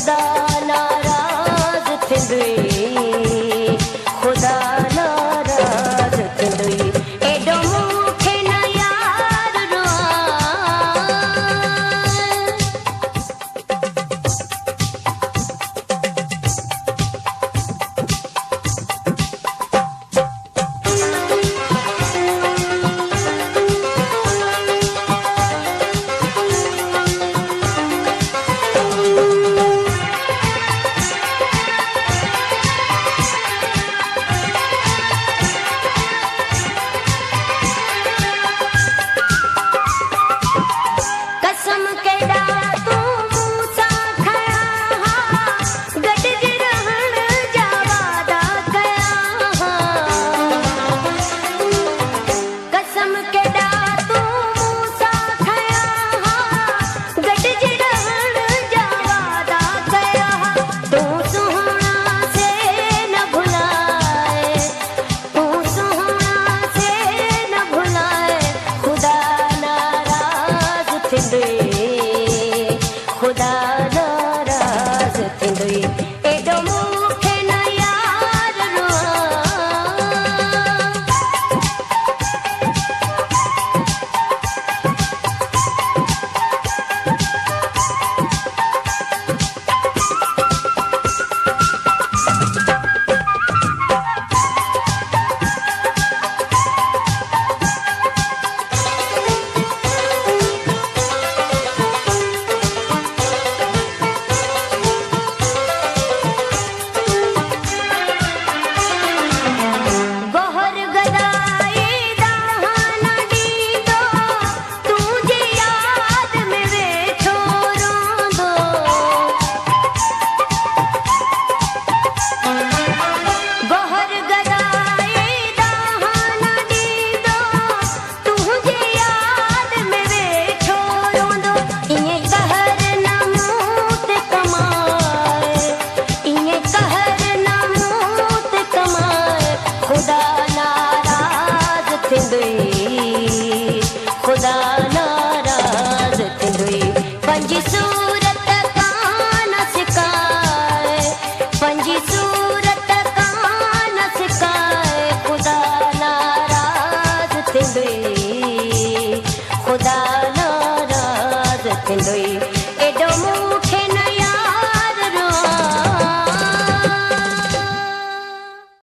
खुदा नाराज थींदुई, खुदा नाराज थींदुई। एडो मूंखे न यार रुआं, कसम केॾा तूं मूंसां खया हा, गॾिजी रहण जा वादा कया हा। कसम केॾा तूं मूंसां खया हा, गॾिजी रहण जा वादा कया हा। तूं सुहिणा से न भुलाए, तूं सुहिणा से न भुलाए, खुदा नाराज थींदुई, खुदा नाराज थींदुई।